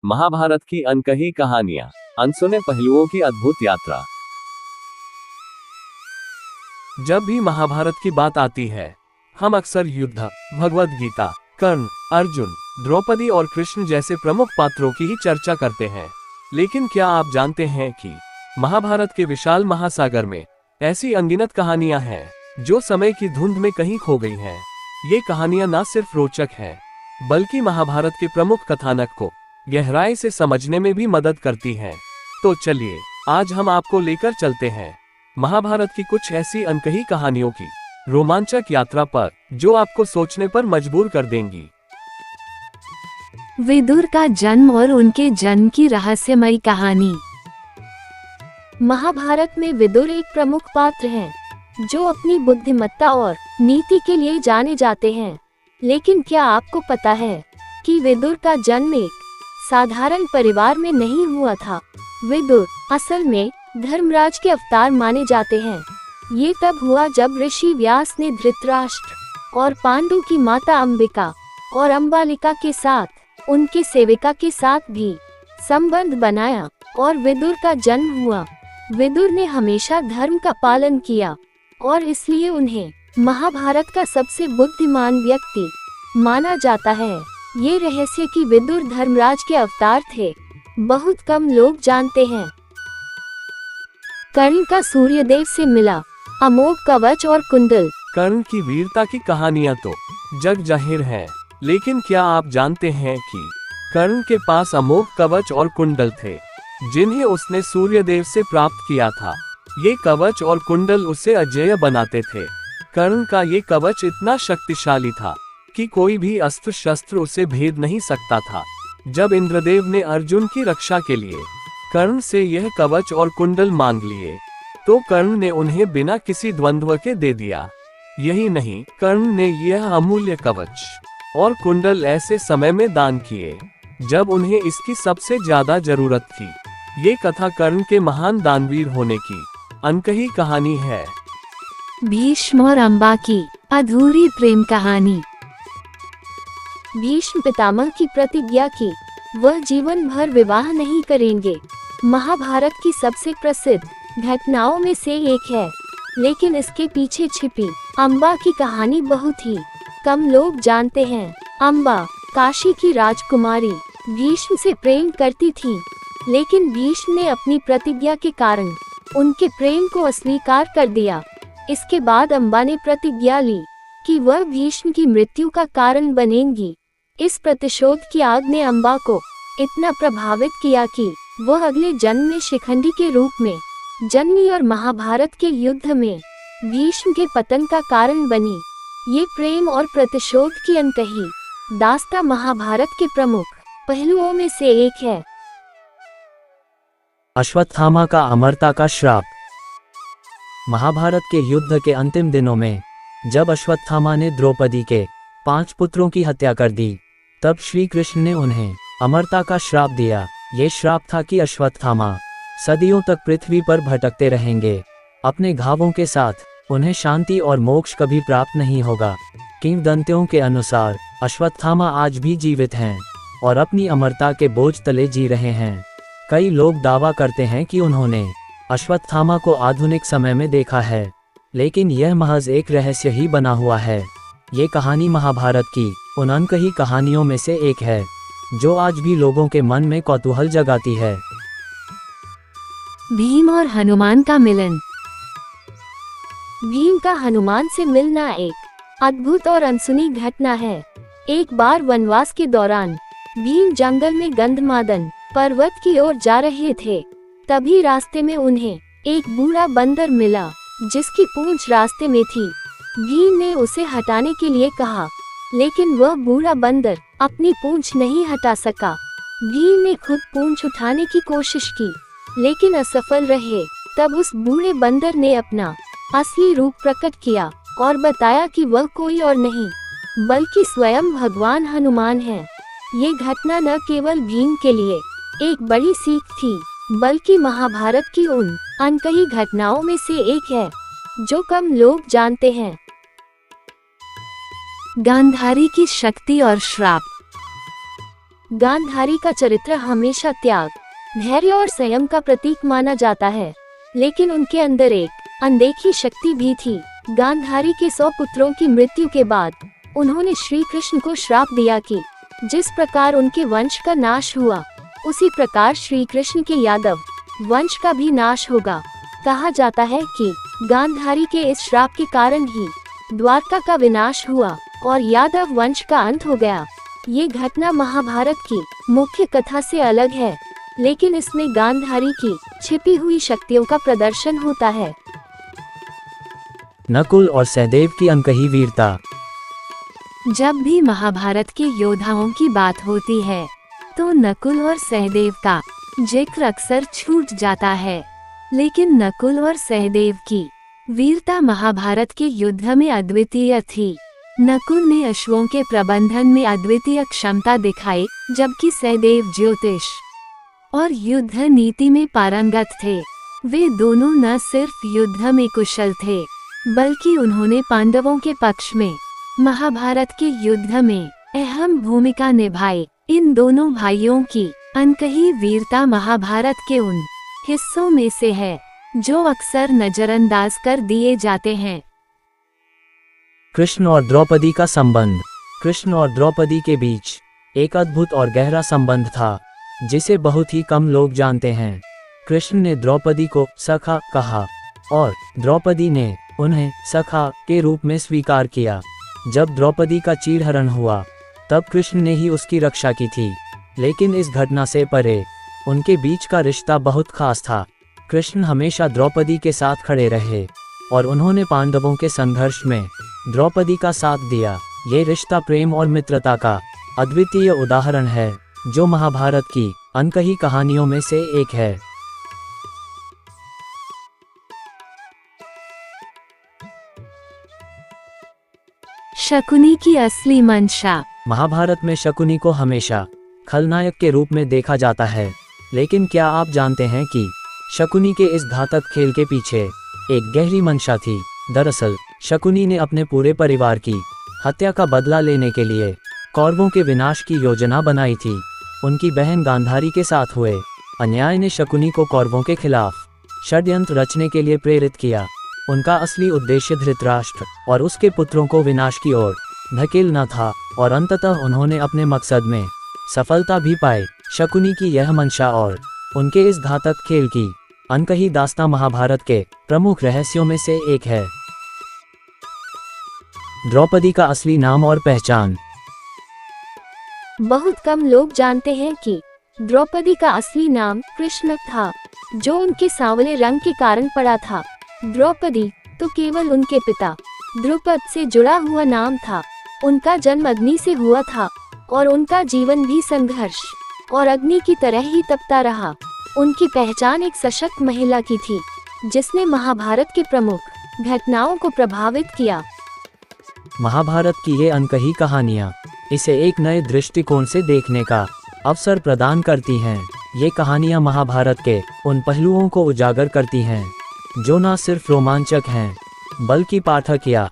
महाभारत की अनकही कहानियां, अनसुने पहलुओं की अद्भुत यात्रा। जब भी महाभारत की बात आती है, हम अक्सर युद्ध, भगवद गीता, कर्ण, अर्जुन, द्रौपदी और कृष्ण जैसे प्रमुख पात्रों की ही चर्चा करते हैं। लेकिन क्या आप जानते हैं कि महाभारत के विशाल महासागर में ऐसी अनगिनत कहानियां हैं जो समय की धुंध में कहीं खो गई हैं। ये कहानियां न सिर्फ रोचक हैं, बल्कि महाभारत के प्रमुख कथानक को गहराई से समझने में भी मदद करती हैं। तो चलिए, आज हम आपको लेकर चलते हैं महाभारत की कुछ ऐसी अनकही कहानियों की रोमांचक यात्रा पर, जो आपको सोचने पर मजबूर कर देंगी। विदुर का जन्म और उनके जन्म की रहस्यमयी कहानी। महाभारत में विदुर एक प्रमुख पात्र हैं, जो अपनी बुद्धिमत्ता और नीति के लिए जाने जाते हैं। लेकिन क्या आपको पता है कि विदुर का जन्म एक साधारण परिवार में नहीं हुआ था। विदुर असल में धर्मराज के अवतार माने जाते हैं। ये तब हुआ जब ऋषि व्यास ने धृतराष्ट्र और पांडु की माता अंबिका और अंबालिका के साथ उनके सेविका के साथ भी संबंध बनाया और विदुर का जन्म हुआ। विदुर ने हमेशा धर्म का पालन किया और इसलिए उन्हें महाभारत का सबसे बुद्धिमान व्यक्ति माना जाता है। ये रहस्य कि विदुर धर्मराज के अवतार थे, बहुत कम लोग जानते हैं। कर्ण का सूर्यदेव से मिला अमोघ कवच और कुंडल। कर्ण की वीरता की कहानियां तो जग जाहिर है, लेकिन क्या आप जानते हैं कि कर्ण के पास अमोघ कवच और कुंडल थे, जिन्हें उसने सूर्यदेव से प्राप्त किया था। ये कवच और कुंडल उसे अजेय बनाते थे। कर्ण का ये कवच इतना शक्तिशाली था कि कोई भी अस्त्र शस्त्र उसे भेद नहीं सकता था। जब इंद्रदेव ने अर्जुन की रक्षा के लिए कर्ण से यह कवच और कुंडल मांग लिए, तो कर्ण ने उन्हें बिना किसी द्वंद्व के दे दिया। यही नहीं, कर्ण ने यह अमूल्य कवच और कुंडल ऐसे समय में दान किए जब उन्हें इसकी सबसे ज्यादा जरूरत थी। ये कथा कर्ण के महान दानवीर होने की अनकही कहानी है। भीष्म और अम्बा की अधूरी प्रेम कहानी। भीष्म पितामह की प्रतिज्ञा की वह जीवन भर विवाह नहीं करेंगे। महाभारत की सबसे प्रसिद्ध घटनाओं में से एक है, लेकिन इसके पीछे छिपी अम्बा की कहानी बहुत ही कम लोग जानते हैं। अम्बा काशी की राजकुमारी भीष्म से प्रेम करती थी, लेकिन भीष्म ने अपनी प्रतिज्ञा के कारण उनके प्रेम को अस्वीकार कर दिया। इसके बाद अम्बा ने प्रतिज्ञा ली कि वह भीष्म की मृत्यु का कारण बनेंगी। इस प्रतिशोध की आग ने अम्बा को इतना प्रभावित किया कि वह अगले जन्म में शिखंडी के रूप में जन्मी और महाभारत के युद्ध में भीष्म के पतन का कारण बनी। ये प्रेम और प्रतिशोध की अनकही दास्तां महाभारत के प्रमुख पहलुओं में से एक है। अश्वत्थामा का अमरता का श्राप। महाभारत के युद्ध के अंतिम दिनों में जब अश्वत्थामा ने द्रौपदी के 5 पुत्रों की हत्या कर दी, तब श्री कृष्ण ने उन्हें अमरता का श्राप दिया। ये श्राप था कि अश्वत्थामा सदियों तक पृथ्वी पर भटकते रहेंगे। अपने घावों के साथ उन्हें शांति और मोक्ष कभी प्राप्त नहीं होगा। किंवदंतियों के अनुसार अश्वत्थामा आज भी जीवित हैं और अपनी अमरता के बोझ तले जी रहे हैं। कई लोग दावा करते हैं कि उन्होंने अश्वत्थामा को आधुनिक समय में देखा है, लेकिन यह महज एक रहस्य ही बना हुआ है। ये कहानी महाभारत की उन अनकही कहानियों में से एक है, जो आज भी लोगों के मन में कौतूहल जगाती है। भीम और हनुमान का मिलन। भीम का हनुमान से मिलना एक अद्भुत और अनसुनी घटना है। एक बार वनवास के दौरान भीम जंगल में गंधमादन पर्वत की ओर जा रहे थे। तभी रास्ते में उन्हें एक बूढ़ा बंदर मिला, जिसकी पूंछ रास्ते में थी। भीम ने उसे हटाने के लिए कहा, लेकिन वह बूढ़ा बंदर अपनी पूंछ नहीं हटा सका। भीम ने खुद पूंछ उठाने की कोशिश की, लेकिन असफल रहे। तब उस बूढ़े बंदर ने अपना असली रूप प्रकट किया और बताया कि वह कोई और नहीं, बल्कि स्वयं भगवान हनुमान है। ये घटना न केवल भीम के लिए एक बड़ी सीख थी, बल्कि महाभारत की उन अनकही घटनाओं में से एक है, जो कम लोग जानते हैं। गांधारी की शक्ति और श्राप। गांधारी का चरित्र हमेशा त्याग, धैर्य और संयम का प्रतीक माना जाता है, लेकिन उनके अंदर एक अनदेखी शक्ति भी थी। गांधारी के 100 पुत्रों की मृत्यु के बाद उन्होंने श्री कृष्ण को श्राप दिया कि जिस प्रकार उनके वंश का नाश हुआ, उसी प्रकार श्री कृष्ण के यादव वंश का भी नाश होगा। कहा जाता है कि गांधारी के इस श्राप के कारण ही द्वारका का विनाश हुआ और यादव वंश का अंत हो गया। ये घटना महाभारत की मुख्य कथा से अलग है, लेकिन इसमें गांधारी की छिपी हुई शक्तियों का प्रदर्शन होता है। नकुल और सहदेव की अनकही वीरता। जब भी महाभारत के योद्धाओं की बात होती है तो नकुल और सहदेव का जिक्र अक्सर छूट जाता है, लेकिन नकुल और सहदेव की वीरता महाभारत के युद्ध में अद्वितीय थी। नकुल ने अश्वों के प्रबंधन में अद्वितीय क्षमता दिखाई, जबकि सहदेव ज्योतिष और युद्ध नीति में पारंगत थे। वे दोनों न सिर्फ युद्ध में कुशल थे, बल्कि उन्होंने पांडवों के पक्ष में महाभारत के युद्ध में अहम भूमिका निभाई। इन दोनों भाइयों की अनकही वीरता महाभारत के उन हिस्सों में से है जो अक्सर नजरअंदाज कर दिए जाते हैं। कृष्ण और द्रौपदी का संबंध। कृष्ण और द्रौपदी के बीच एक अद्भुत और गहरा संबंध था, जिसे बहुत ही कम लोग जानते हैं। कृष्ण ने द्रौपदी को सखा कहा और द्रौपदी ने उन्हें सखा के रूप में स्वीकार किया। जब द्रौपदी का चीरहरण हुआ, तब कृष्ण ने ही उसकी रक्षा की थी, लेकिन इस घटना से परे उनके बीच का रिश्ता बहुत खास था। कृष्ण हमेशा द्रौपदी के साथ खड़े रहे और उन्होंने पांडवों के संघर्ष में द्रौपदी का साथ दिया। ये रिश्ता प्रेम और मित्रता का अद्वितीय उदाहरण है, जो महाभारत की अनकही कहानियों में से एक है। शकुनी की असली मंशा। महाभारत में शकुनी को हमेशा खलनायक के रूप में देखा जाता है, लेकिन क्या आप जानते हैं कि शकुनी के इस घातक खेल के पीछे एक गहरी मंशा थी। दरअसल शकुनी ने अपने पूरे परिवार की हत्या का बदला लेने के लिए कौरवों के विनाश की योजना बनाई थी। उनकी बहन गांधारी के साथ हुए अन्याय ने शकुनी को कौरवों के खिलाफ षड्यंत्र रचने के लिए प्रेरित किया। उनका असली उद्देश्य धृतराष्ट्र और उसके पुत्रों को विनाश की ओर धकेलना था, और अंततः उन्होंने अपने मकसद में सफलता भी पाई। शकुनी की यह मंशा और उनके इस घातक खेल की अनकही दास्तां महाभारत के प्रमुख रहस्यों में से एक है। द्रौपदी का असली नाम और पहचान। बहुत कम लोग जानते हैं कि द्रौपदी का असली नाम कृष्ण था, जो उनके सांवले रंग के कारण पड़ा था। द्रौपदी तो केवल उनके पिता द्रुपद से जुड़ा हुआ नाम था। उनका जन्म अग्नि से हुआ था और उनका जीवन भी संघर्ष और अग्नि की तरह ही तपता रहा। उनकी पहचान एक सशक्त महिला की थी, जिसने महाभारत के प्रमुख घटनाओं को प्रभावित किया। महाभारत की ये अनकही कहानियाँ इसे एक नए दृष्टिकोण से देखने का अवसर प्रदान करती हैं। ये कहानियाँ महाभारत के उन पहलुओं को उजागर करती हैं जो न सिर्फ रोमांचक हैं, बल्कि पाठक या